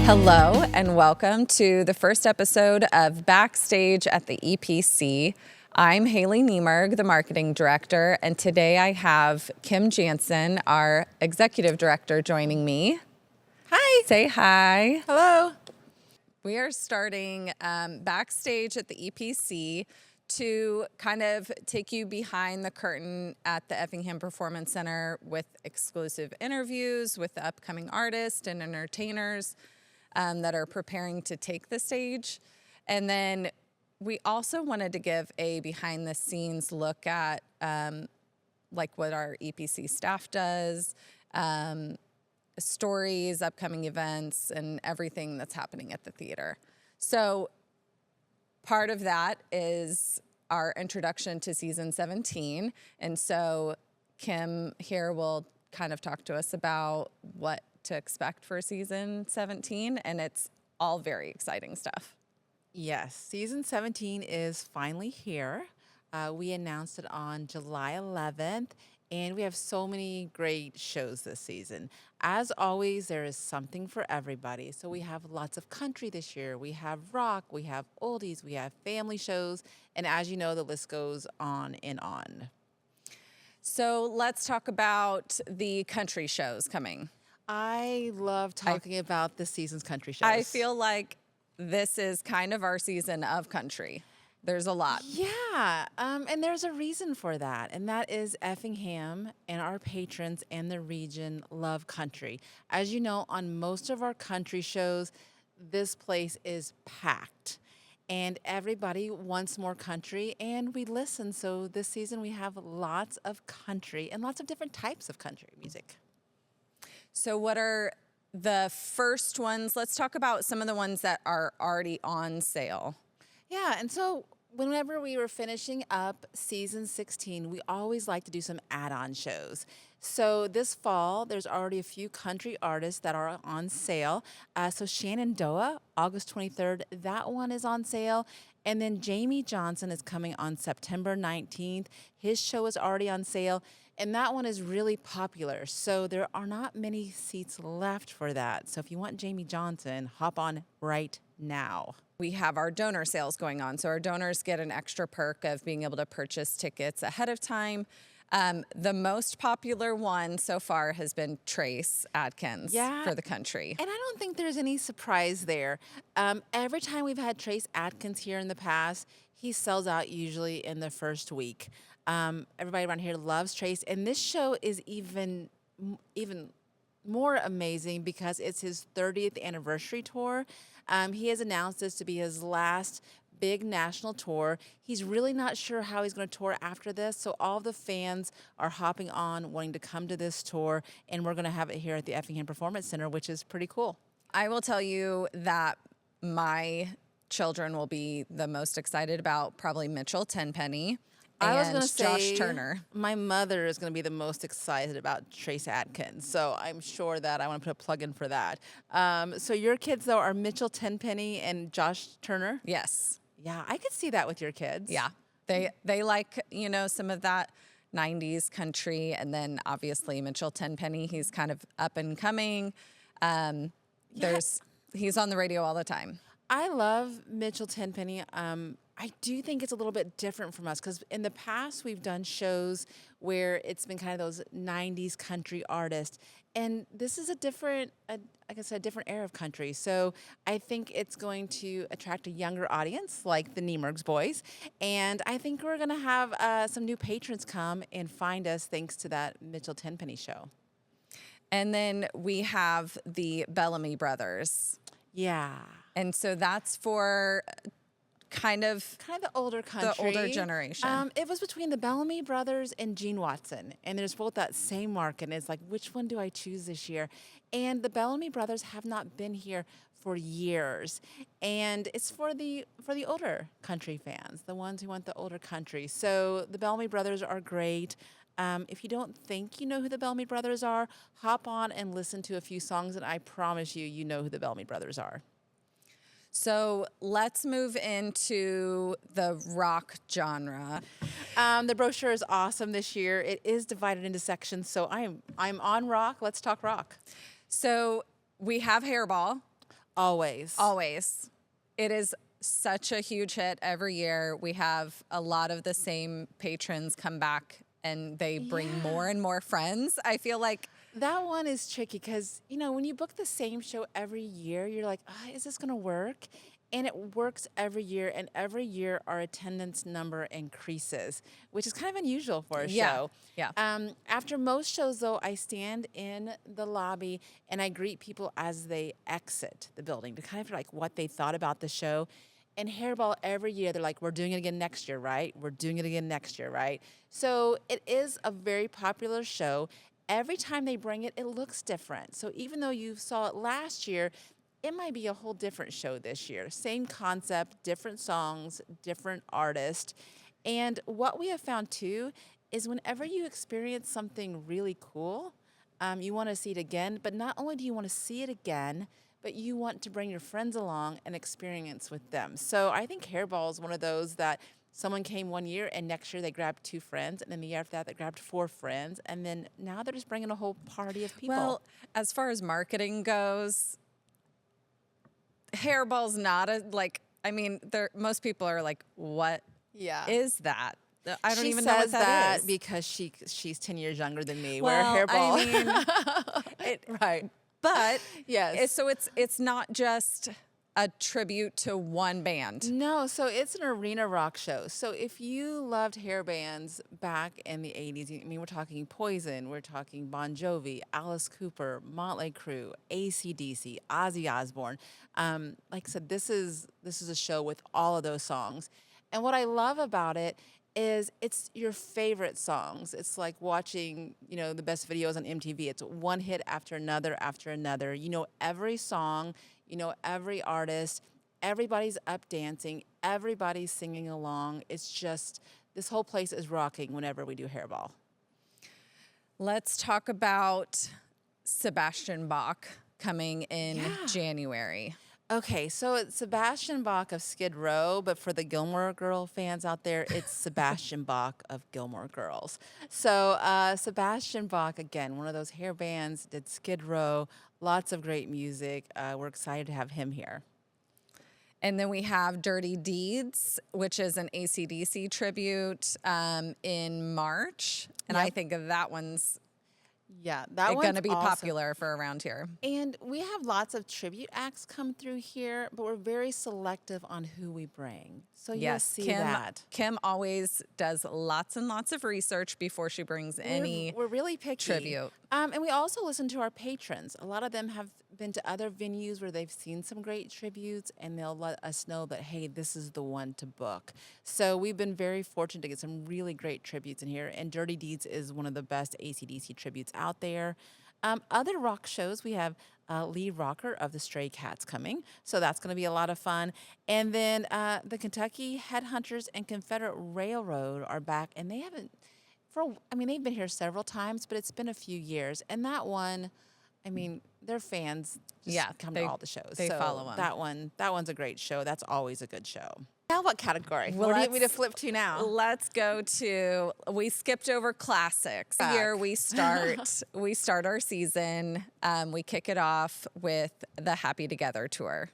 Hello and welcome to the first episode of Backstage at the EPC. I'm Hailey Niemerg, the marketing director, and today I have Kim Jansen, our executive director, joining me. Hi. Say hi. Hello. We are starting Backstage at the EPC to kind of take you behind the curtain at the Effingham Performance Center with exclusive interviews with the upcoming artists and entertainers that are preparing to take the stage. And then we also wanted to give a behind the scenes look at like what our EPC staff does, stories, upcoming events, and everything that's happening at the theater. So part of that is our introduction to season 17. And so Kim here will kind of talk to us about what to expect for season 17, and it's all very exciting stuff. Yes, season 17 is finally here. We announced it on July 11th, and we have so many great shows this season. As always, there is something for everybody. So we have lots of country this year. We have rock, we have oldies, we have family shows, and as you know, the list goes on and on. So let's talk about the country shows coming. I love talking about this season's country shows. I feel like this is kind of our season of country. There's a lot. Yeah, and there's a reason for that, and that is Effingham and our patrons and the region love country. As you know, on most of our country shows, this place is packed, and everybody wants more country, and we listen. So this season we have lots of country and lots of different types of country music. So what are the first ones? Let's talk about some of the ones that are already on sale. Yeah, and so whenever we were finishing up season 16, we always like to do some add-on shows. So this fall, there's already a few country artists that are on sale. So Shenandoah, August 23rd, that one is on sale. And then Jamie Johnson is coming on September 19th. His show is already on sale. And that one is really popular. So there are not many seats left for that. So if you want Jamie Johnson, hop on right now. We have our donor sales going on. So our donors get an extra perk of being able to purchase tickets ahead of time. The most popular one so far has been Trace Adkins for the country. And I don't think there's any surprise there. Every time we've had Trace Adkins here in the past, he sells out usually in the first week. Everybody around here loves Trace, and this show is even more amazing because it's his 30th anniversary tour. He has announced this to be his last big national tour. He's really not sure how he's going to tour after this, so all the fans are hopping on, wanting to come to this tour, and we're going to have it here at the Effingham Performance Center, which is pretty cool. I will tell you that my children will be the most excited about probably Mitchell Tenpenny. I was going to say, Josh Turner. My mother is going to be the most excited about Trace Adkins, so I'm sure that I want to put a plug in for that. So your kids, though, are Mitchell Tenpenny and Josh Turner? Yes. Yeah, I could see that with your kids. Yeah. They like, you know, some of that 90s country, and then obviously Mitchell Tenpenny, he's kind of up and coming. He's on the radio all the time. I love Mitchell Tenpenny. I do think it's a little bit different from us because in the past we've done shows where it's been kind of those 90s country artists. And this is a different era of country. So I think it's going to attract a younger audience like the Niemergs boys. And I think we're going to have some new patrons come and find us thanks to that Mitchell Tenpenny show. And then we have the Bellamy Brothers. Yeah. And so that's for kind of the older country. The older generation. It was between the Bellamy Brothers and Gene Watson. And there's both that same market. And it's like, which one do I choose this year? And the Bellamy Brothers have not been here for years. And it's for the older country fans, the ones who want the older country. So the Bellamy Brothers are great. If you don't think you know who the Bellamy Brothers are, hop on and listen to a few songs, and I promise you, you know who the Bellamy Brothers are. So let's move into the rock genre. The brochure is awesome this year. It is divided into sections, so I'm on rock. Let's talk rock. So we have Hairball. Always. Always. It is such a huge hit every year. We have a lot of the same patrons come back and they bring more Yeah. and more friends. I feel like, That one is tricky because, when you book the same show every year, you're like, is this going to work? And it works every year. And every year, our attendance number increases, which is kind of unusual for a yeah, show. yeah. After most shows, though, I stand in the lobby and I greet people as they exit the building to kind of like what they thought about the show. And Hairball every year, they're like, we're doing it again next year, right? We're doing it again next year, right? So it is a very popular show. Every time they bring it, it looks different. So even though you saw it last year, it might be a whole different show this year. Same concept, different songs, different artist. And what we have found too is whenever you experience something really cool, you want to see it again. But not only do you want to see it again, but you want to bring your friends along and experience with them. So I think Hairball is one of those that someone came one year and next year they grabbed 2 friends, and then the year after that they grabbed 4 friends, and then now they're just bringing a whole party of people. Well, as far as marketing goes, Hairball's not a, like, I mean, most people are like, what Yeah. is that? I don't She even know what says that is. because she's 10 years younger than me. Well, We're Hairball. I mean, Right. but Yes. so it's not just a tribute to one band. No, so it's an arena rock show. So if you loved hair bands back in the 80s, I mean, we're talking Poison, we're talking Bon Jovi, Alice Cooper, Motley Crue, AC/DC, Ozzy Osbourne. Like I said, this is a show with all of those songs. And what I love about it is it's your favorite songs. It's like watching, the best videos on MTV. It's one hit after another after another. You know every song, every artist, everybody's up dancing, everybody's singing along. It's just, this whole place is rocking whenever we do Hairball. Let's talk about Sebastian Bach coming in Yeah. January. Okay, so it's Sebastian Bach of Skid Row, but for the Gilmore Girl fans out there, it's Sebastian Bach of Gilmore Girls. So Sebastian Bach, again, one of those hair bands, did Skid Row, lots of great music. We're excited to have him here. And then we have Dirty Deeds, which is an AC/DC tribute in March. And I Yep. think that one's Yeah, that one's going to be awesome. popular for around here. And we have lots of tribute acts come through here, but we're very selective on who we bring. So you'll see that. Kim always does lots and lots of research before she brings any We're really picky. tribute. And we also listen to our patrons. A lot of them have been to other venues where they've seen some great tributes, and they'll let us know that, hey, this is the one to book. So we've been very fortunate to get some really great tributes in here, and Dirty Deeds is one of the best AC/DC tributes out there. Other rock shows, we have Lee Rocker of the Stray Cats coming, so that's going to be a lot of fun. And then the Kentucky Headhunters and Confederate Railroad are back, and they haven't, they've been here several times, but it's been a few years. And that one, their fans just come to all the shows. they so follow 'em. That one's a great show. That's always a good show. Now what category? Well, Where do you want me to let's- flip to now? Let's go to, we skipped over classics. Here we start our season. We kick it off with the Happy Together tour.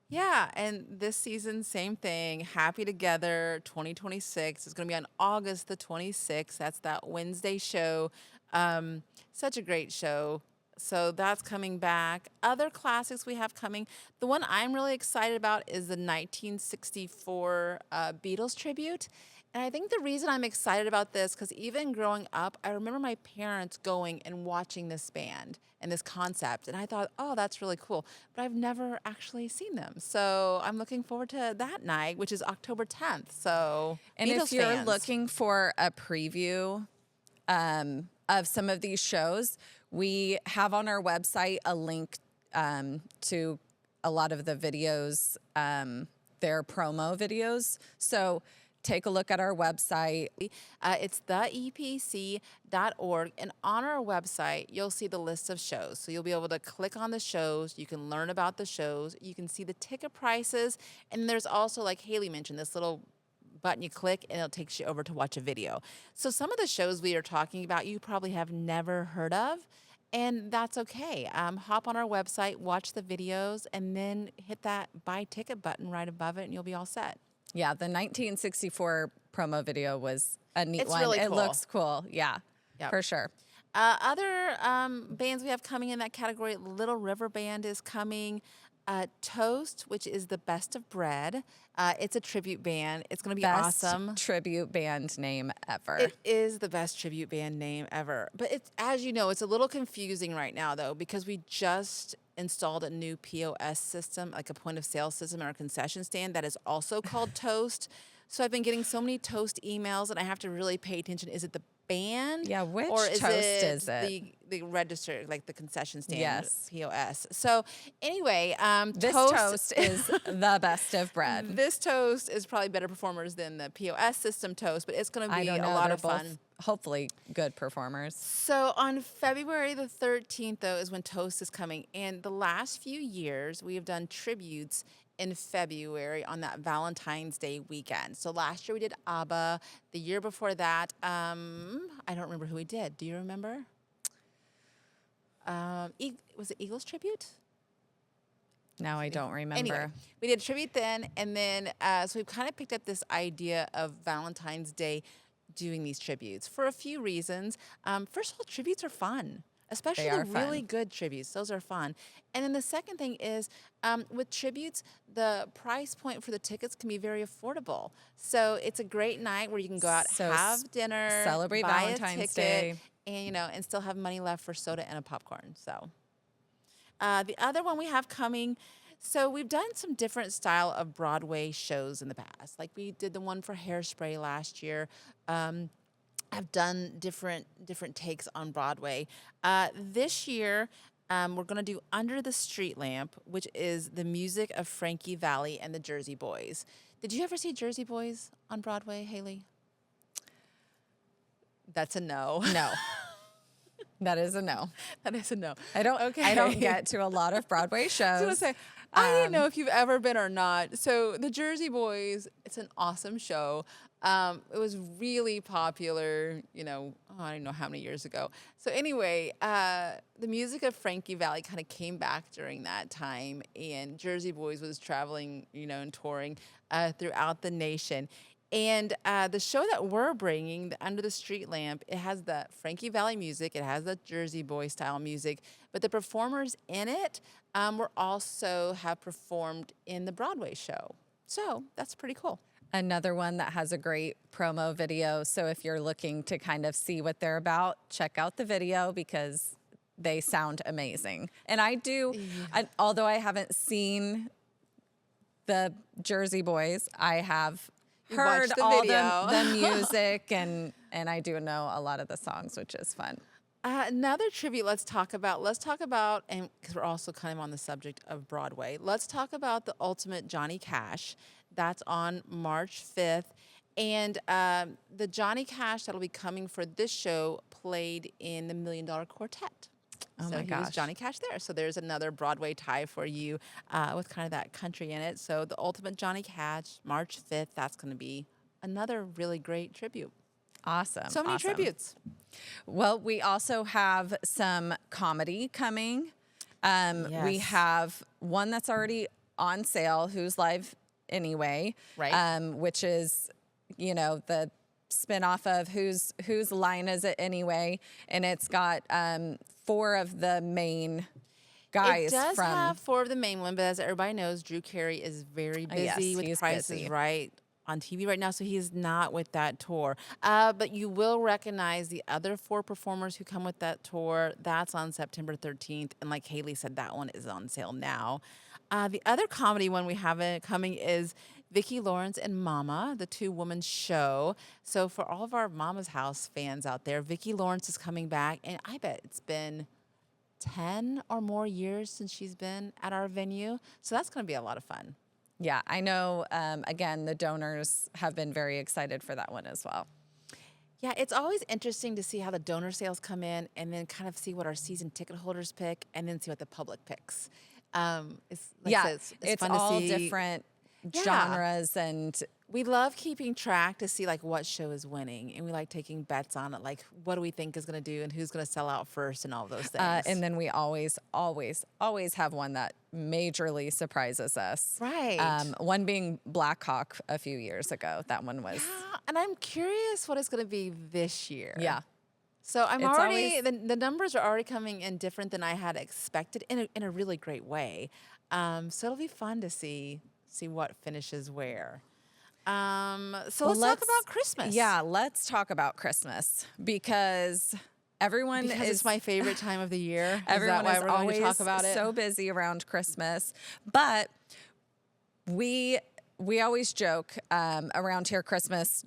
Yeah, and this season, same thing. Happy Together 2026. It's going to be on August the 26th. That's that Wednesday show. Such a great show. So that's coming back. Other classics we have coming. The one I'm really excited about is the 1964 Beatles tribute. And I think the reason I'm excited about this, because even growing up, I remember my parents going and watching this band and this concept. And I thought, oh, that's really cool. But I've never actually seen them. So I'm looking forward to that night, which is October 10th. So, And Beatles if you're fans. looking for a preview of some of these shows, we have on our website a link to a lot of the videos, their promo videos. So take a look at our website. It's theepc.org. And on our website, you'll see the list of shows. So you'll be able to click on the shows. You can learn about the shows. You can see the ticket prices. And there's also, like Hailey mentioned, this little button you click and it takes you over to watch a video. So some of the shows we are talking about, you probably have never heard of. and that's okay. Hop on our website, watch the videos, and then hit that buy ticket button right above it, and you'll be all set. Yeah, the 1964 promo video was a neat It's one. really It cool. looks cool. Yeah, Yep. for sure. Other bands we have coming in that category, Little River Band is coming. Toast, which is the best of bread. It's a tribute band. It's going to be Best awesome. tribute band name ever. It is the best tribute band name ever. But it's, as you know, it's a little confusing right now, though, because we just installed a new POS system, like a point of sale system in our concession stand that is also called Toast. So I've been getting so many Toast emails, and I have to really pay attention. Is it the band? Yeah, which or is Toast it is it? the register, like the concession stand Yes. POS? So anyway, This toast is the best of bread. this Toast is probably better performers than the POS system Toast, but it's going to I be don't a know. lot They're of both fun. hopefully good performers. So on February the 13th, though, is when Toast is coming. And the last few years, we have done tributes in February on that Valentine's Day weekend. So last year we did ABBA. The year before that, I don't remember who we did. Do you remember? Was it Eagles tribute? Now I don't remember. Anyway, we did tribute then, and then so we've kind of picked up this idea of Valentine's Day doing these tributes for a few reasons. First of all, tributes are fun, especially They the are fun. really good tributes. Those are fun. And then the second thing is with tributes, the price point for the tickets can be very affordable. So it's a great night where you can go out, So have dinner, celebrate buy Valentine's a ticket, Day. and still have money left for soda and a popcorn. So. The other one we have coming, so we've done some different style of Broadway shows in the past. Like we did the one for Hairspray last year. I've done different takes on Broadway. This year, we're going to do Under the Street Lamp, which is the music of Frankie Valli and the Jersey Boys. Did you ever see Jersey Boys on Broadway, Hailey? That's a no. No. That is a no. That is a no. I don't Okay. get to a lot of Broadway shows. I was gonna say, I didn't know if you've ever been or not. So the Jersey Boys, it's an awesome show. It was really popular, I don't know how many years ago. So anyway, the music of Frankie Valli kind of came back during that time, and Jersey Boys was traveling, and touring throughout the nation. And the show that we're bringing, the Under the Street Lamp, it has the Frankie Valli music, it has the Jersey Boy style music, but the performers in it were also have performed in the Broadway show. So that's pretty cool. Another one that has a great promo video. So if you're looking to kind of see what they're about, check out the video because they sound amazing. And although I haven't seen the Jersey Boys, I have heard watched the all video. the music and I do know a lot of the songs, which is fun. Another tribute let's talk about, and because we're also kind of on the subject of Broadway, let's talk about the Ultimate Johnny Cash. That's on March 5th. And the Johnny Cash that'll be coming for this show played in the $1 Million Quartet. Oh So my he was gosh. Johnny Cash there. So there's another Broadway tie for you with kind of that country in it. So the Ultimate Johnny Cash, March 5th, that's going to be another really great tribute. Awesome. So many awesome. tributes. Well, we also have some comedy coming. We Yes. have one that's already on sale, Who's Live Anyway, Right. which is, the spinoff of Whose Line Is It Anyway? And it's got 4 of the main guys It does from. have 4 of the main one, but as everybody knows, Drew Carey is very busy yes, with he's Price busy. is Right on TV right now, so he's not with that tour. But you will recognize the other 4 performers who come with that tour. That's on September 13th, and like Hailey said, that one is on sale now. The other comedy one we have coming is Vicki Lawrence and Mama, the 2-woman show. So for all of our Mama's House fans out there, Vicki Lawrence is coming back, and I bet it's been 10 or more years since she's been at our venue. So that's going to be a lot of fun. Yeah, I know, again, the donors have been very excited for that one as well. Yeah, it's always interesting to see how the donor sales come in and then kind of see what our season ticket holders pick and then see what the public picks. It's Yeah, it's it's fun all to see. different. Yeah. genres and We love keeping track to see like what show is winning, and we like taking bets on it, like what do we think is going to do and who's going to sell out first and all those things. and then we always, always, always have one that majorly surprises us. Right. One being Black Hawk a few years ago. That one was, Yeah, and I'm curious what it's going to be this year. yeah. So I'm It's already always- the numbers are already coming in different than I had expected in a really great way. So it'll be fun to see what finishes where. So Well, let's talk about Christmas. Yeah, let's talk about Christmas because everyone Because is it's my favorite time of the year. everyone is that why is we're going always to talk about it? so busy around Christmas, but we always joke around here. Christmas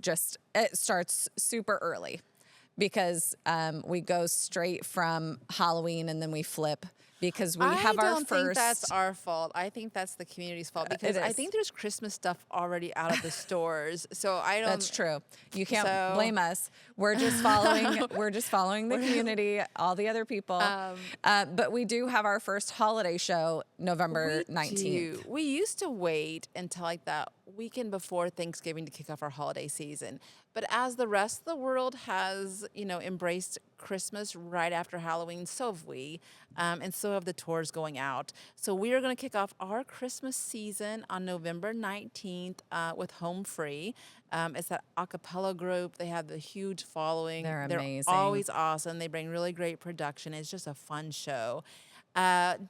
it starts super early because we go straight from Halloween and then we flip because we have our don't first. think that's our fault. I think that's the community's fault because it I is. think there's Christmas stuff already out of the stores. So I don't. That's true. You can't So- blame us. We're just following. we're just following the community, all the other people. But we do have our first holiday show November 19th. We used to wait until like that weekend before Thanksgiving to kick off our holiday season. But as the rest of the world has, embraced Christmas right after Halloween, so have we, and so have the tours going out. So we are going to kick off our Christmas season on November 19th with Home Free. It's that a cappella group. They have the huge following. They're They're amazing. always awesome. They bring really great production. It's just a fun show.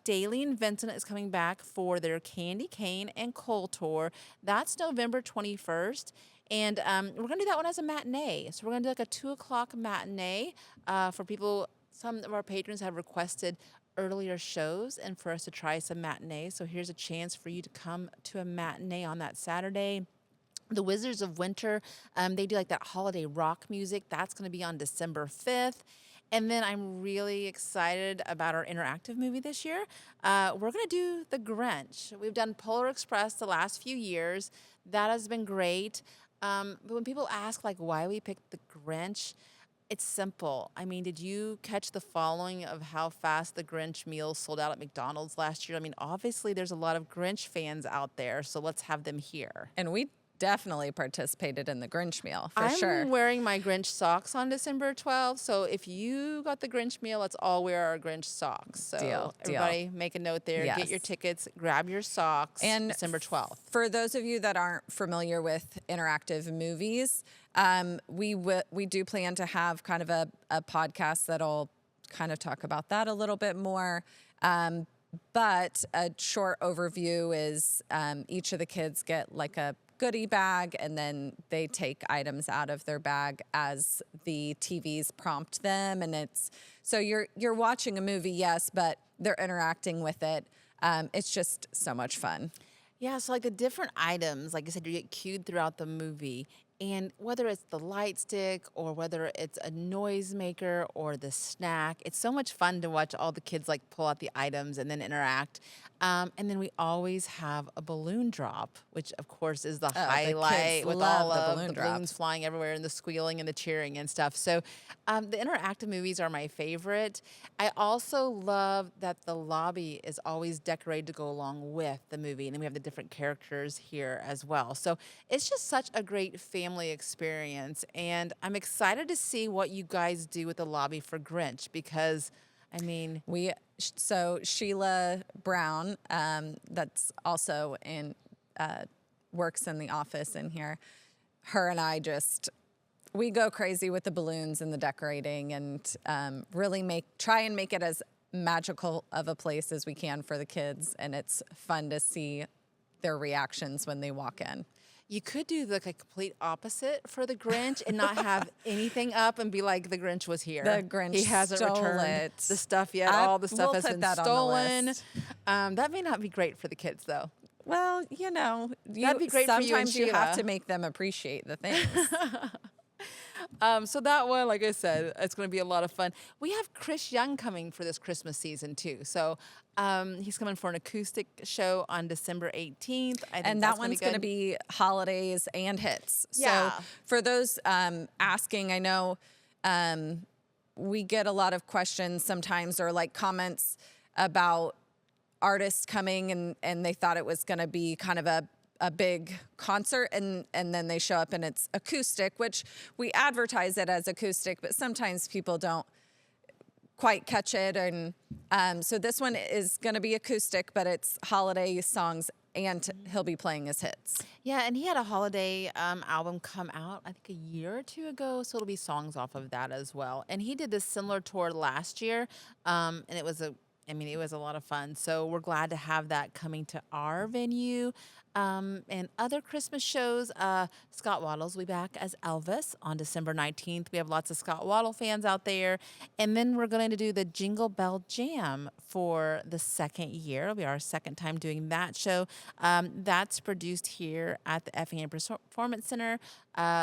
Daly and Vincent is coming back for their Candy Cane and Cole tour. That's November 21st. And we're going to do that one as a matinee. So we're going to do like a 2 o'clock matinee for people. Some of our patrons have requested earlier shows and for us to try some matinees. So here's a chance for you to come to a matinee on that Saturday. The Wizards of Winter, they do like that holiday rock music. That's going to be on December 5th. And then I'm really excited about our interactive movie this year. We're going to do The Grinch. We've done Polar Express the last few years. That has been great. But when people ask like why we picked The Grinch, it's simple. I mean, did you catch the following of how fast the Grinch meals sold out at McDonald's last year? I mean, obviously there's a lot of Grinch fans out there, so let's have them here. And we definitely participated in the Grinch meal for I'm sure. wearing my Grinch socks on December 12th, so if you got the Grinch meal, let's all wear our Grinch socks. So Deal. everybody make a note there, get your Yes. tickets, grab your socks, And December 12th. For those of you that aren't familiar with interactive movies, we do plan to have kind of a podcast that'll kind of talk about that a little bit more. But a short overview is each of the kids get like a goodie bag, and then they take items out of their bag as the TVs prompt them, and it's so you're watching a movie, yes, but they're interacting with it. It's just so much fun. Yeah, so like the different items, like I said, you get cued throughout the movie. And whether it's the light stick or whether it's a noisemaker or the snack, it's so much fun to watch all the kids like pull out the items and then interact. And then we always have a balloon drop, which of course is the highlight with love all the of balloon the drops. balloons flying everywhere and the squealing and the cheering and stuff. So the interactive movies are my favorite. I also love that the lobby is always decorated to go along with the movie. And then we have the different characters here as well. So it's just such a great family experience. And I'm excited to see what you guys do with the lobby for Grinch because, I mean, So Sheila Brown, that's also in works in the office in here. Her and I we go crazy with the balloons and the decorating, and really try and make it as magical of a place as we can for the kids. And it's fun to see their reactions when they walk in. you could do the complete opposite for the Grinch and not have anything up and be like, the Grinch was here. The Grinch He hasn't stole returned it. the stuff yet. All the stuff we'll has put been that on the stolen. list. That may not be great for the kids, though. Well, That'd be great for you and sometimes you have Sheila. to make them appreciate the things. So that one, like I said, it's going to be a lot of fun. We have Chris Young coming for this Christmas season, too. So he's coming for an acoustic show on December 18th. I think And that one's going to be holidays and hits. Yeah. So for those asking, I know we get a lot of questions sometimes or like comments about artists coming and they thought it was going to be kind of a a big concert, and then they show up and it's acoustic, which we advertise it as acoustic, but sometimes people don't quite catch it. And so this one is going to be acoustic, but it's holiday songs, and he'll be playing his hits. Yeah, and he had a holiday album come out, I think, a year or two ago. So it'll be songs off of that as well. And he did this similar tour last year, and it was it was a lot of fun. So we're glad to have that coming to our venue. And other Christmas shows, Scott Waddles will be back as Elvis on December 19th. We have lots of Scott Waddle fans out there. And then we're going to do the Jingle Bell Jam for the second year. It'll be our second time doing that show. That's produced here at the Effingham Performance Center.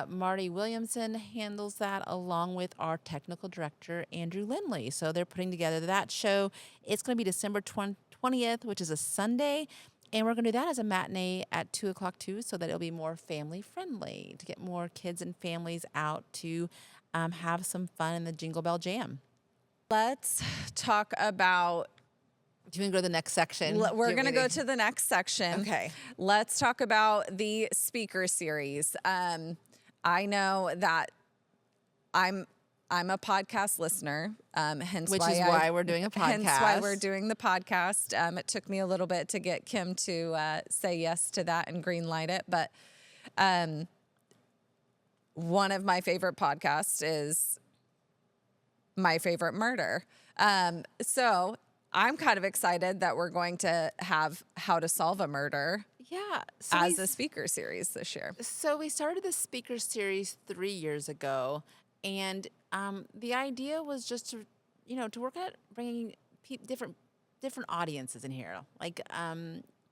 Marty Williamson handles that along with our technical director, Andrew Lindley. So they're putting together that show. It's going to be December 20th, which is a Sunday. And we're going to do that as a matinee at 2 o'clock too, so that it'll be more family friendly to get more kids and families out to have some fun in the Jingle Bell Jam. Let's talk about. Do you want to go to the next section? We're going to go to the next section. Okay. Let's talk about the speaker series. I know that I'm a podcast listener, hence Which is why we're doing a podcast. Hence why we're doing the podcast. It took me a little bit to get Kim to say yes to that and green light it, but one of my favorite podcasts is My Favorite Murder. So I'm kind of excited that we're going to have How to Solve a Murder as a speaker series this year. So we started the speaker series 3 years ago, and the idea was just to work at bringing different audiences in here. Like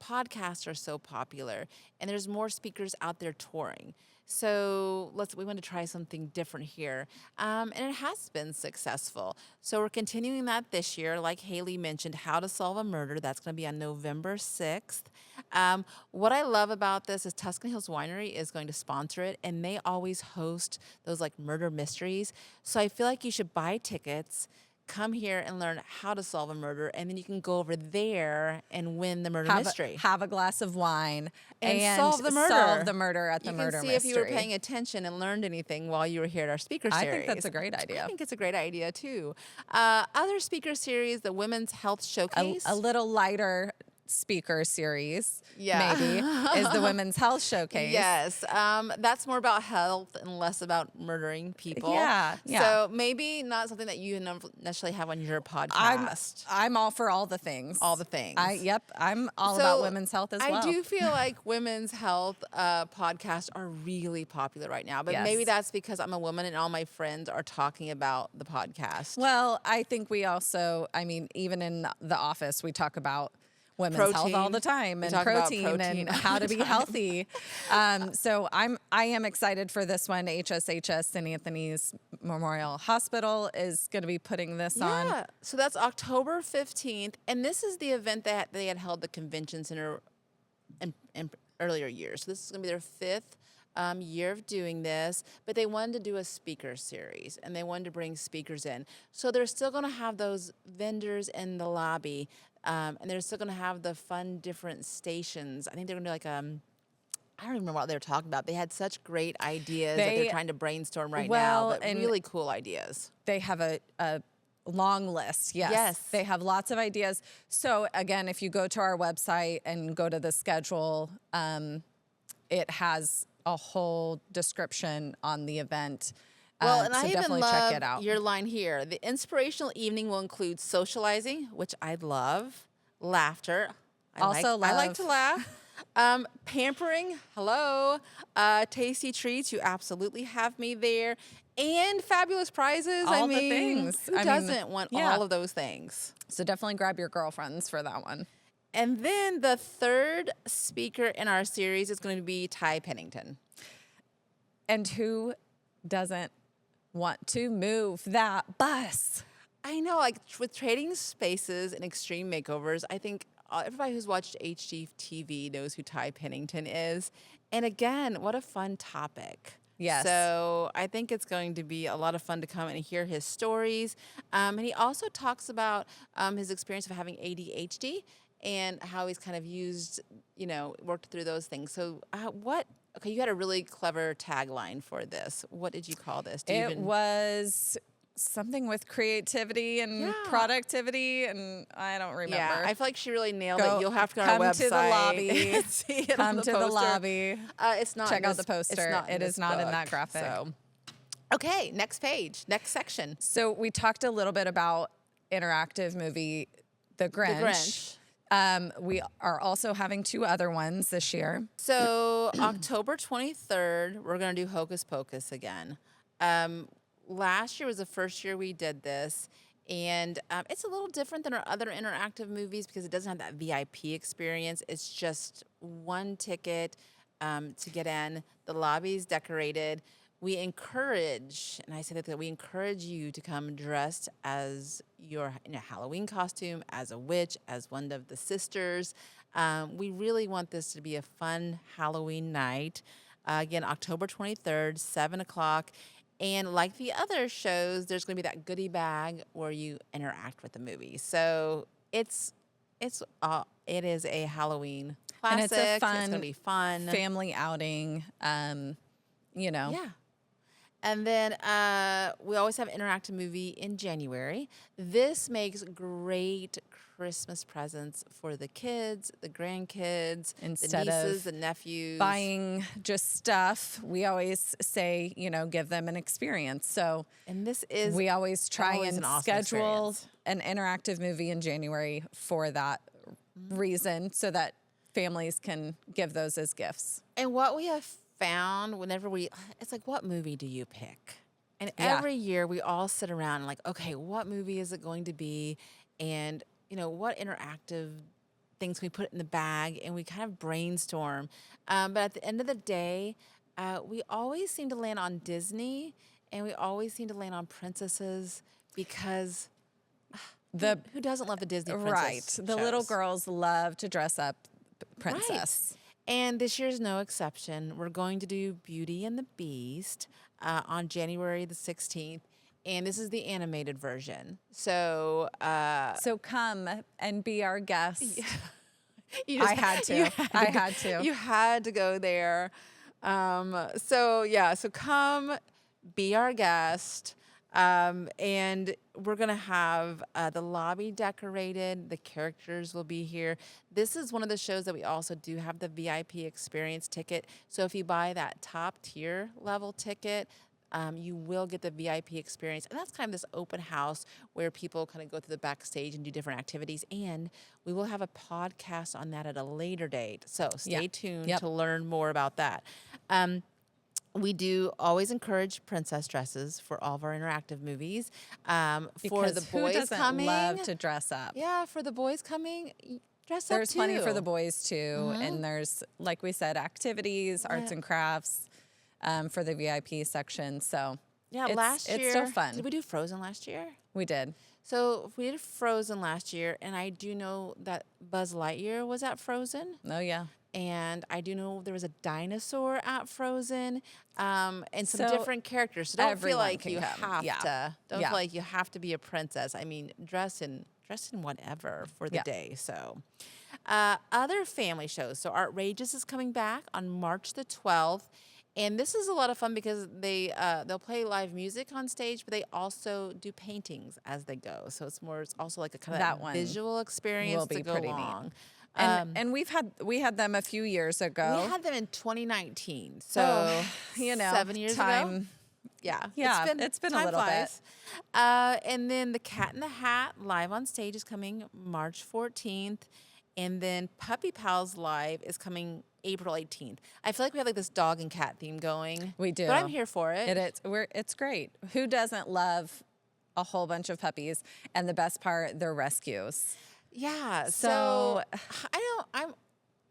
podcasts are so popular, and there's more speakers out there touring. So we want to try something different here, and it has been successful. So we're continuing that this year. Like Hailey mentioned, How to Solve a Murder. That's going to be on November 6th. What I love about this is Tuscan Hills Winery is going to sponsor it, and they always host those like murder mysteries. So I feel like you should buy tickets, come here and learn how to solve a murder, and then you can go over there and win the murder mystery. Have a glass of wine and solve the murder. Solve the murder at the murder mystery. You can see if you were paying attention and learned anything while you were here at our speaker series. I think that's a great idea. I think it's a great idea too. Other speaker series, the Women's Health Showcase. A little lighter speaker series, yeah. maybe, is the Women's Health Showcase. Yes. That's more about health and less about murdering people. Yeah. So maybe not something that you necessarily have on your podcast. I'm all for all the things. All the things. I'm all about women's health as well. I do feel like women's health podcasts are really popular right now, but Yes. maybe that's because I'm a woman and all my friends are talking about the podcast. Well, I think we also, even in the office, we talk about women's health all the time, and protein and how to be healthy. So I am excited for this one. HSHS St. Anthony's Memorial Hospital is going to be putting this on. Yeah, so that's October 15th, and this is the event that they had held the convention center in earlier years. So this is going to be their fifth year of doing this, but they wanted to do a speaker series, and they wanted to bring speakers in. So they're still going to have those vendors in the lobby, and they're still going to have the fun different stations. I think they're going to do like I don't remember what they were talking about. They had such great ideas that they're trying to brainstorm right now, but really cool ideas. They have a long list. Yes. They have lots of ideas. So again, if you go to our website and go to the schedule, it has a whole description on the event. Well, and so I even definitely love check it out. your line here. The inspirational evening will include socializing, which I love, laughter. I like to laugh. Pampering, hello. Tasty treats, you absolutely have me there. And fabulous prizes. All the things. Who doesn't want all of those things? So definitely grab your girlfriends for that one. And then the third speaker in our series is going to be Ty Pennington. And who doesn't want to move that bus? I know, like with Trading Spaces and Extreme Makeovers, I think everybody who's watched HGTV knows who Ty Pennington is. And again, what a fun topic. Yes. So I think it's going to be a lot of fun to come and hear his stories. And he also talks about his experience of having ADHD and how he's kind of used, worked through those things. So okay, you had a really clever tagline for this. What did you call this? It was something with creativity and Yeah. productivity, and I don't remember. Yeah, I feel like she really nailed it. You'll have to go on our come website. to the lobby. And see it Come on the to the poster. lobby. It's not. Check in out this- the poster. It's not in It is this not in book, that graphic. So, okay, next page, next section. So we talked a little bit about interactive movie, The Grinch. We are also having 2 other ones this year. So October 23rd, we're gonna do Hocus Pocus again. Last year was the first year we did this, and it's a little different than our other interactive movies because it doesn't have that VIP experience. It's just one ticket to get in. The lobby's decorated. We encourage, and I say that we encourage you to come dressed as your in a Halloween costume, as a witch, as one of the sisters. We really want this to be a fun Halloween night. Again, October 23rd, 7 o'clock. And like the other shows, there's going to be that goodie bag where you interact with the movie. So it is a Halloween classic. And it's a fun, it's going to be fun family outing. Yeah. And then we always have an interactive movie in January. This makes great Christmas presents for the kids, the grandkids, Instead the nieces, of the nephews. Buying just stuff, we always say, give them an experience. So And this is we always try always and an awesome schedule experience. an interactive movie in January for that reason, so that families can give those as gifts. And what we have found whenever it's like, what movie do you pick? And Yeah. every year we all sit around and like, okay, what movie is it going to be? And, what interactive things can we put in the bag? And we kind of brainstorm. But at the end of the day, we always seem to land on Disney, and we always seem to land on princesses because who doesn't love a Disney princess? Right. The little shows? girls love to dress up princess. And this year's no exception. We're going to do Beauty and the Beast on January the 16th. And this is the animated version. So So come and be our guest. you I had to. I had to. You had to go there. So come be our guest. And we're going to have the lobby decorated. The characters will be here. This is one of the shows that we also do have the VIP experience ticket. So if you buy that top tier level ticket, you will get the VIP experience. And that's kind of this open house where people kind of go through the backstage and do different activities. And we will have a podcast on that at a later date. So stay tuned to learn more about that. We do always encourage princess dresses for all of our interactive movies. For Because the who boys doesn't coming, love to dress up? yeah, for the boys coming, dress There's up too. plenty for the boys too, and there's, like we said, activities, arts and crafts for the VIP section. So Yeah, it's still fun. Did we do Frozen last year? We did. So we did Frozen last year, and I do know that Buzz Lightyear was at Frozen. Oh yeah. And I do know there was a dinosaur at Frozen, and some So different characters. So don't feel everyone like can you come. have Yeah. to. Don't Yeah. feel like you have to be a princess. I mean, dress in whatever for the Yeah. day. So, other family shows. So Outrageous is coming back on March the 12th. And this is a lot of fun because they'll play live music on stage, but they also do paintings as they go. So it's also like a kind That of one visual experience will be to go pretty neat. along. And we had them a few years ago. We had them in 2019, so 7 years time. ago. Yeah, It's been a time little flies. And then the Cat in the Hat live on stage is coming March 14th, and then Puppy Pals live is coming April 18th. I feel like we have like this dog and cat theme going. We do. but I'm here for it. It's great. Who doesn't love a whole bunch of puppies? And the best part, they're rescues. Yeah. So-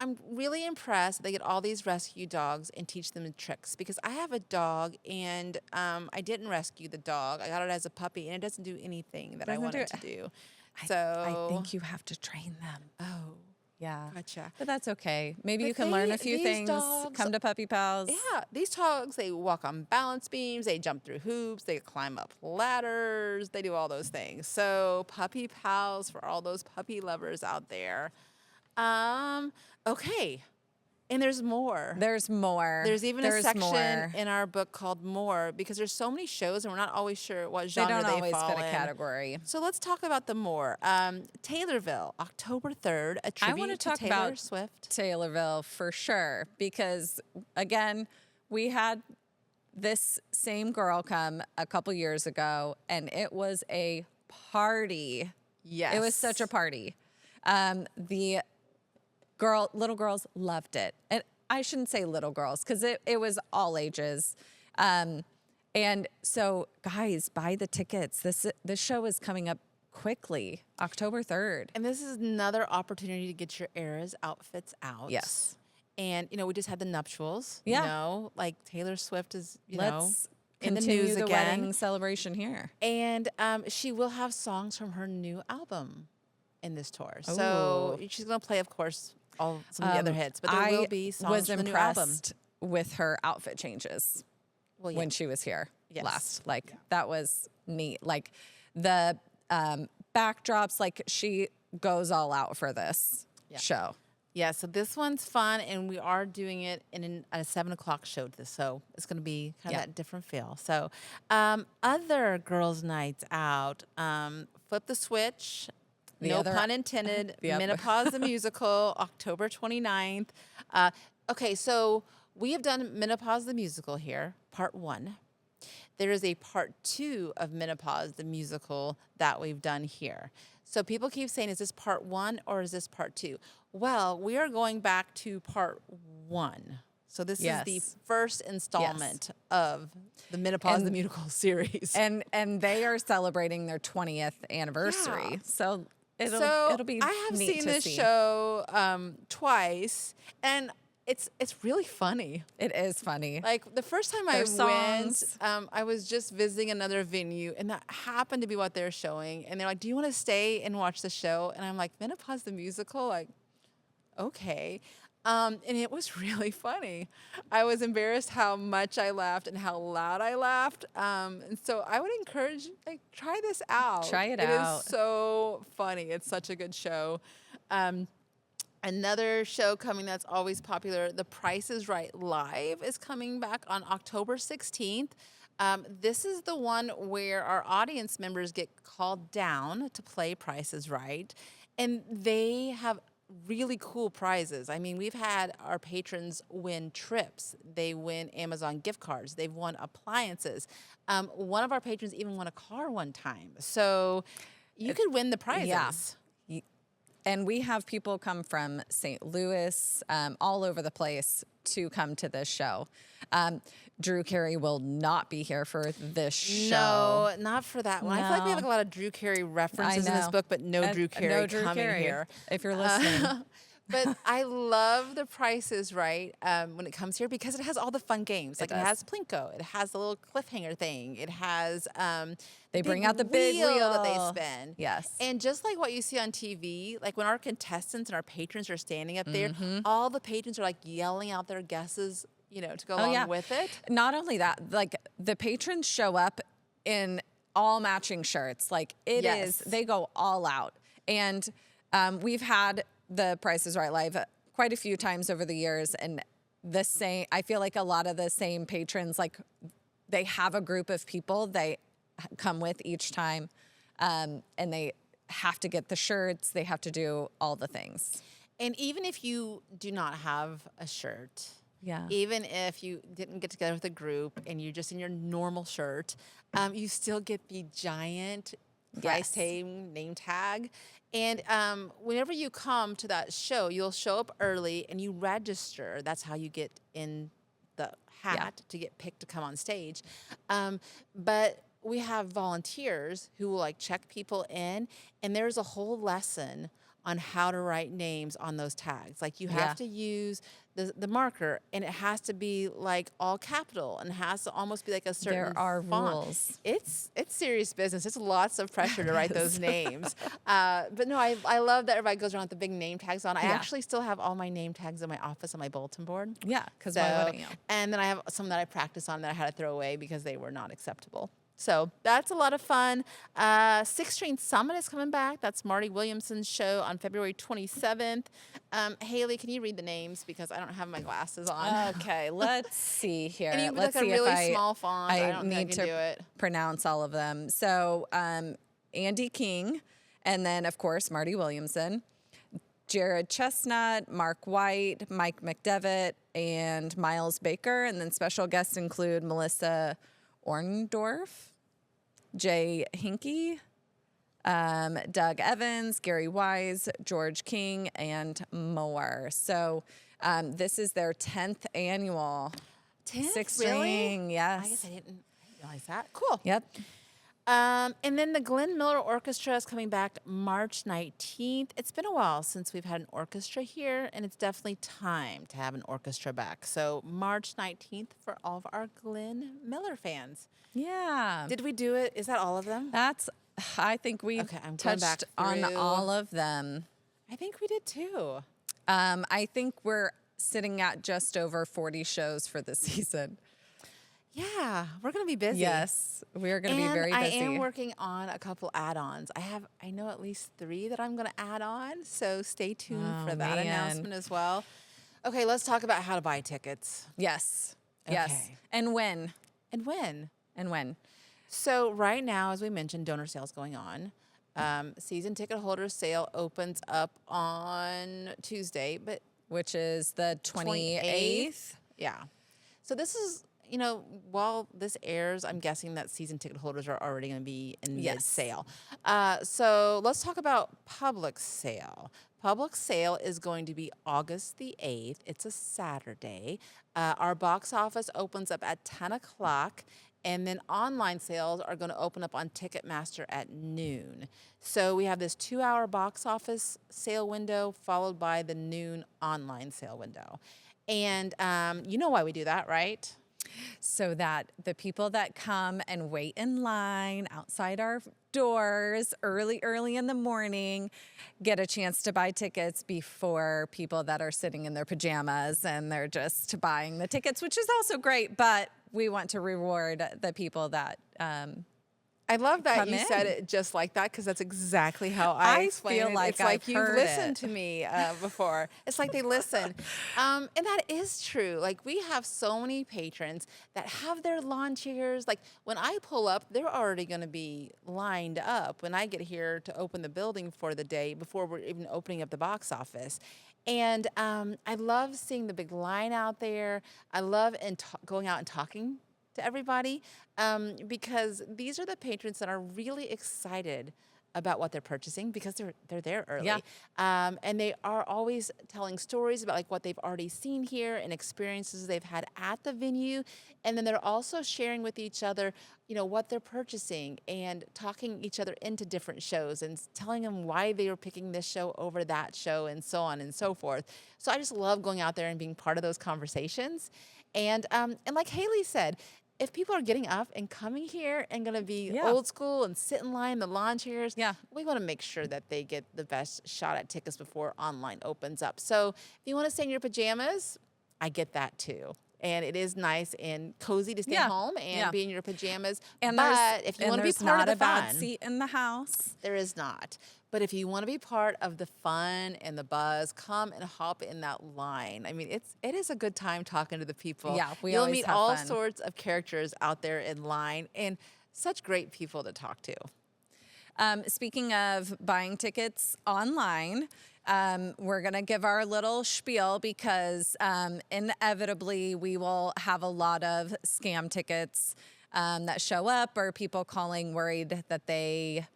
I'm really impressed they get all these rescue dogs and teach them tricks because I have a dog and I didn't rescue the dog. I got it as a puppy and it doesn't do anything that I Doesn't want do it to it. do. I So think you have to train them. Oh, Yeah. gotcha. But that's okay. Maybe But you can learn a they- few these things. dogs- Come to Puppy Pals. Yeah, these dogs, they walk on balance beams, they jump through hoops, they climb up ladders, they do all those things. So Puppy Pals for all those puppy lovers out there. Okay. And there's more. There's more. There's even a section more. in our book called More because there's so many shows and we're not always sure what They genre don't they always fall fit a in. category. So let's talk about the More. Taylorville, October 3rd, a I want tribute to to talk Taylor about Swift. Taylorville for sure because, again, we had this same girl come a couple years ago, and it was a party. Yes. It was such a party. The little girls loved it. And I shouldn't say little girls because it was all ages. And so, guys, buy the tickets. This show is coming up quickly, October 3rd. And this is another opportunity to get your Eras outfits out. Yes. And, we just had the nuptials. Yeah. Like Taylor Swift is, Let's in the continue news the again. wedding celebration here. And she will have songs from her new album in this tour. So she's going to play, of course, some of the other hits. But there will be songs from the new album. I was impressed with her outfit changes when she was here last. Like, that was neat. Like, the backdrops, like, she goes all out for this show. Yeah, so this one's fun, and we are doing it in a 7 o'clock show. So it's going to be kind of that different feel. So other girls' nights out, Flip the Switch, no pun intended, Menopause the Musical, October 29th. Okay, so we have done Menopause the Musical here, part 1. There is a part 2 of Menopause the Musical that we've done here. So people keep saying, is this part 1 or is this part 2? Well, we are going back to part 1. So this is the first installment of the Menopause the Musical series. And they are celebrating their 20th anniversary. So it'll be I have neat seen to this see. show twice, and it's really funny. It is funny. Like the first time I Their songs. went, I was just visiting another venue, and that happened to be what they're showing. And they're like, "Do you want to stay and watch the show?" And I'm like, "Menopause the Musical?" Like, okay. And it was really funny. I was embarrassed how much I laughed and how loud I laughed. And so I would encourage, try this out. Try it out. out. It is so funny. It's such a good show. Another show coming that's always popular, The Price is Right Live, is coming back on October 16th. This is the one where our audience members get called down to play Price is Right. And they have really cool prizes. I mean, we've had our patrons win trips. They win Amazon gift cards. They've won appliances. One of our patrons even won a car one time. So you could win the prizes. Yeah. And we have people come from St. Louis, all over the place to come to this show. Drew Carey will not be here for this show. No, not for that one. I feel like we have No. a lot of Drew Carey references in this know. book, but no Drew Carey coming here. If you're listening. But I love The Price is Right when it comes here because it has all the fun games. Like it has Plinko, it has the little cliffhanger thing, it has They bring out the big wheel that they spin. Yes. And just like what you see on TV, like when our contestants and our patrons are standing up there, all the patrons are like yelling out their guesses, to go along with it. Not only that, like the patrons show up in all matching shirts. Like it is, they go all out. And we've had The Price is Right Live quite a few times over the years, and I feel like a lot of the same patrons, like they have a group of people they come with each time, and they have to get the shirts, they have to do all the things. And even if you do not have a shirt, Yeah. even if you didn't get together with a group and you're just in your normal shirt, you still get the giant price tag, name tag. And whenever you come to that show, you'll show up early and you register. That's how you get in the hat to get picked to come on stage. But we have volunteers who will check people in, and there's a whole lesson on how to write names on those tags. Like you have to use the marker, and it has to be all capital, and has to almost be a certain There are font. rules. It's serious business. It's lots of pressure to write those names. But no, I love that everybody goes around with the big name tags on. I actually still have all my name tags in my office on my bulletin board. Yeah, because why wouldn't you? And then I have some that I practice on that I had to throw away because they were not acceptable. So that's a lot of fun. Six String Summit is coming back. That's Marty Williamson's show on February 27th. Hailey, can you read the names because I don't have my glasses on? Okay, let's see here. And you put Let's like a see really if small font. I don't think I need can to do it. pronounce all of them. So Andy King, and then of course Marty Williamson, Jared Chestnut, Mark White, Mike McDevitt, and Miles Baker. And then special guests include Melissa Orndorff, Jay Hinkey, Doug Evans, Gary Wise, George King, and more. So this is their 10th annual 10th? Six Really? String. Yes. I guess I didn't realize that. Cool. Yep. And then the Glenn Miller Orchestra is coming back March 19th. It's been a while since we've had an orchestra here, and it's definitely time to have an orchestra back. So March 19th for all of our Glenn Miller fans. Yeah. Did we do it? Is that all of them? I think we Okay, I'm going back touched on through. all of them. I think we did too. I think we're sitting at just over 40 shows for the season. Yeah, we're going to be busy. Yes, we're going to be very busy. I am working on a couple add-ons. I know at least 3 that I'm going to add on, so stay tuned for that man. announcement as well. Okay, let's talk about how to buy tickets. Yes. Yes. Okay. And when? And when? And when? So right now, as we mentioned, donor sales going on. Season ticket holder sale opens up on Tuesday, but Which is the 28th. Yeah. So this is, while this airs, I'm guessing that season ticket holders are already going to be in mid-sale. So let's talk about public sale. Public sale is going to be August the 8th. It's a Saturday. Our box office opens up at 10 o'clock. And then online sales are going to open up on Ticketmaster at noon. So we have this 2-hour box office sale window followed by the noon online sale window. And you know why we do that, right? So that the people that come and wait in line outside our doors early in the morning get a chance to buy tickets before people that are sitting in their pajamas and they're just buying the tickets, which is also great, but we want to reward the people that I love that come you said in. it just like that because that's exactly how I explain feel it. like It's like I've you've heard listened it. to me before. It's like they listen. And that is true. Like we have so many patrons that have their lawn chairs. Like when I pull up, they're already going to be lined up when I get here to open the building for the day before we're even opening up the box office. And I love seeing the big line out there. I love going out and talking to everybody because these are the patrons that are really excited about what they're purchasing because they're there early. Yeah. And they are always telling stories about like what they've already seen here and experiences they've had at the venue. And then they're also sharing with each other, what they're purchasing and talking each other into different shows and telling them why they were picking this show over that show and so on and so forth. So I just love going out there and being part of those conversations. And like Hailey said, if people are getting up and coming here and going to be old school and sit in line in the lawn chairs, we want to make sure that they get the best shot at tickets before online opens up. So if you want to stay in your pajamas, I get that too. And it is nice and cozy to stay home and be in your pajamas. And but if you want to be part of the not a bad fun, seat in the house. there is not. But if you want to be part of the fun and the buzz, come and hop in that line. I mean, it is a good time talking to the people. Yeah, we You'll always meet have all fun. sorts of characters out there in line and such great people to talk to. Speaking of buying tickets online, we're going to give our little spiel because inevitably we will have a lot of scam tickets that show up or people calling worried that they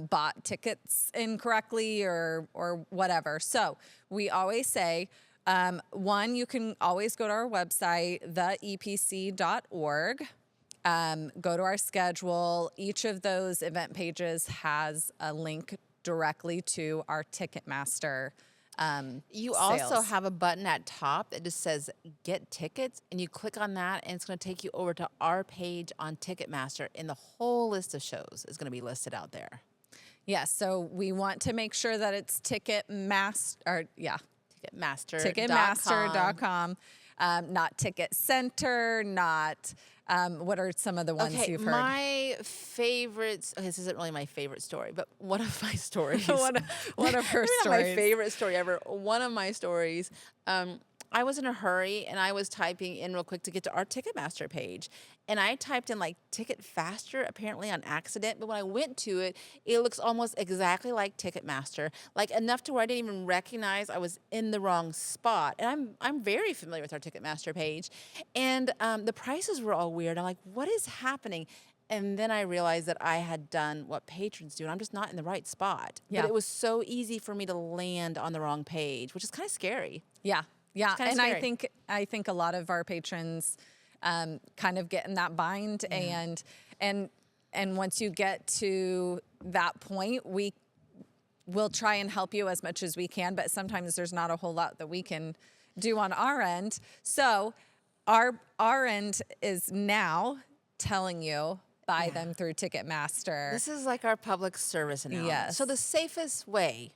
bought tickets incorrectly or whatever. So we always say, one, you can always go to our website, theepc.org. Go to our schedule. Each of those event pages has a link directly to our Ticketmaster You also sales. have a button at top that just says get tickets, and you click on that and it's going to take you over to our page on Ticketmaster, and the whole list of shows is going to be listed out there. Yes, so we want to make sure that it's Ticketmaster. Ticketmaster.com. Ticketmaster.com. not Ticket Center, not, what are some of the ones Okay, you've heard? my favorites. Okay, this isn't really my favorite story, but one of my stories. One of her Maybe not my stories. favorite story ever. One of my stories. I was in a hurry and I was typing in real quick to get to our Ticketmaster page. And I typed in like Ticket Faster, apparently on accident. But when I went to it, it looks almost exactly like Ticketmaster, like enough to where I didn't even recognize I was in the wrong spot. And I'm very familiar with our Ticketmaster page. And the prices were all weird. I'm like, what is happening? And then I realized that I had done what patrons do, and I'm just not in the right spot. Yeah. But it was so easy for me to land on the wrong page, which is kind of scary. Yeah. Yeah. kinda And scary. I think a lot of our patrons kind of get in that bind, and once you get to that point, we'll try and help you as much as we can, but sometimes there's not a whole lot that we can do on our end. So our end is now telling you buy them through Ticketmaster. This is like our public service announcement. Yes. So the safest way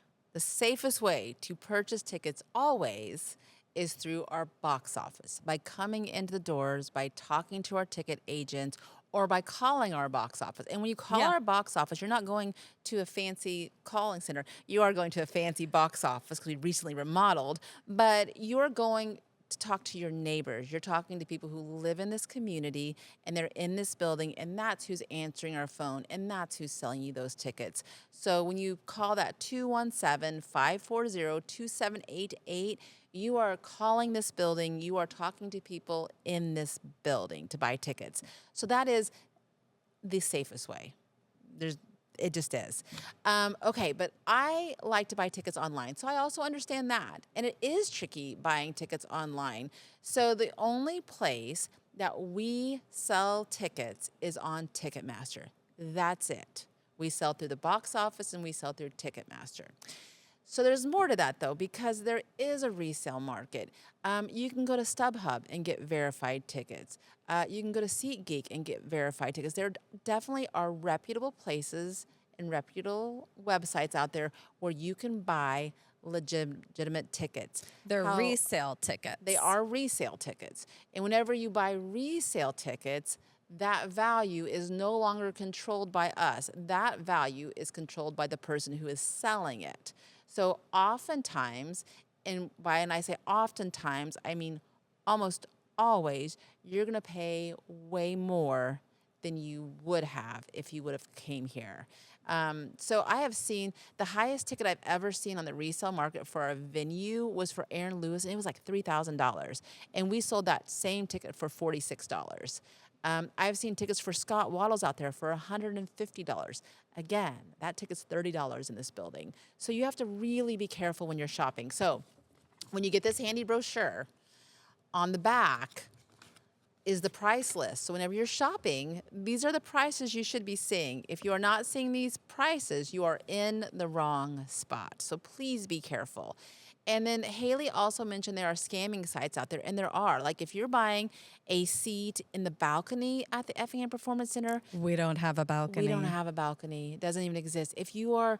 to purchase tickets always is through our box office, by coming into the doors, by talking to our ticket agent, or by calling our box office. And when you call Yeah. our box office, you're not going to a fancy calling center. You are going to a fancy box office because we recently remodeled, but you're going to talk to your neighbors. You're talking to people who live in this community and they're in this building, and that's who's answering our phone, and that's who's selling you those tickets. So when you call that 217-540-2788, you are calling this building, you are talking to people in this building to buy tickets. So that is the safest way. It just is. Okay, but I like to buy tickets online, so I also understand that. And it is tricky buying tickets online. So the only place that we sell tickets is on Ticketmaster. That's it. We sell through the box office and we sell through Ticketmaster. So there's more to that, though, because there is a resale market. You can go to StubHub and get verified tickets. You can go to SeatGeek and get verified tickets. There definitely are reputable places and reputable websites out there where you can buy legitimate tickets. They're resale tickets. They are resale tickets. And whenever you buy resale tickets, that value is no longer controlled by us. That value is controlled by the person who is selling it. So oftentimes, and I say oftentimes, I mean almost always, you're going to pay way more than you would have if you would have came here. So I have seen the highest ticket I've ever seen on the resale market for a venue was for Aaron Lewis, and it was like $3,000. And we sold that same ticket for $46. I've seen tickets for Scott Waddles out there for $150. Again, that ticket's $30 in this building. So you have to really be careful when you're shopping. So when you get this handy brochure, on the back is the price list. So whenever you're shopping, these are the prices you should be seeing. If you are not seeing these prices, you are in the wrong spot. So please be careful. And then Hailey also mentioned there are scamming sites out there, and there are. Like if you're buying a seat in the balcony at the Effingham Performance Center, We don't have a balcony. we don't have a balcony. It doesn't even exist. If you are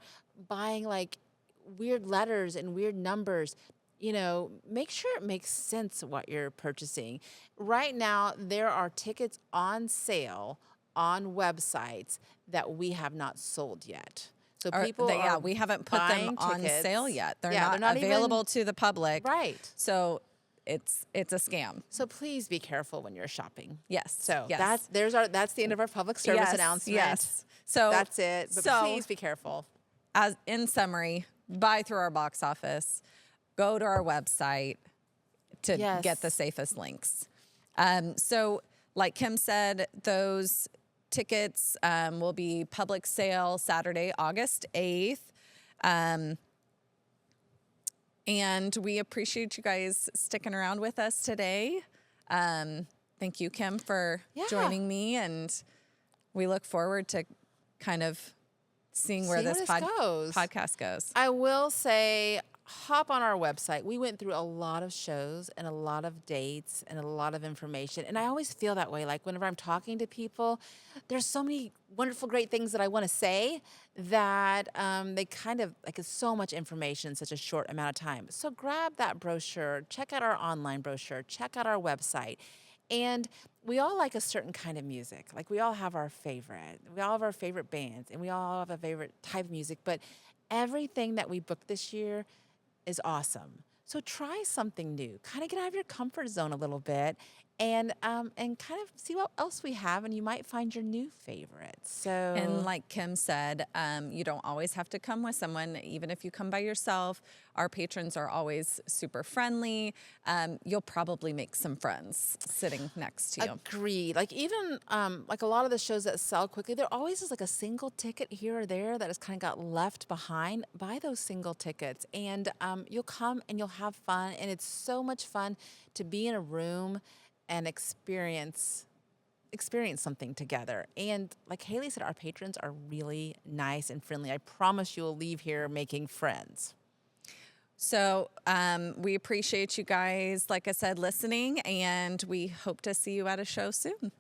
buying like weird letters and weird numbers, make sure it makes sense what you're purchasing. Right now, there are tickets on sale on websites that we have not sold yet. So we haven't put them buying on tickets. sale yet. They're Yeah, not they're not even- available to the public. Right. So it's a scam. So please be careful when you're shopping. Yes. So yes. that's the end of our public service Yes, announcement. Yes. So That's it. But please be careful. as in summary, buy through our box office, go to our website to Yes. get the safest links. So like Kim said, those tickets will be public sale Saturday, August 8th. And we appreciate you guys sticking around with us today. Thank you, Kim, for joining me. And we look forward to kind of seeing where See this goes. podcast goes. I will say, hop on our website. We went through a lot of shows and a lot of dates and a lot of information. And I always feel that way. Like whenever I'm talking to people, there's so many wonderful, great things that I want to say that they kind of like it's so much information in such a short amount of time. So grab that brochure, check out our online brochure, check out our website. And we all like a certain kind of music. Like we all have our favorite. We all have our favorite bands and we all have a favorite type of music. But everything that we booked this year is awesome. So try something new. Kind of get out of your comfort zone a little bit and kind of see what else we have and you might find your new favorite. And So like Kim said, you don't always have to come with someone. Even if you come by yourself, our patrons are always super friendly. You'll probably make some friends sitting next to you. agreed. Like even like a lot of the shows that sell quickly, there always is like a single ticket here or there that has kind of got left behind. Buy those single tickets, and you'll come and you'll have fun. And it's so much fun to be in a room and experience something together. And like Haley said, our patrons are really nice and friendly. I promise you'll leave here making friends. So we appreciate you guys, like I said, listening, and we hope to see you at a show soon.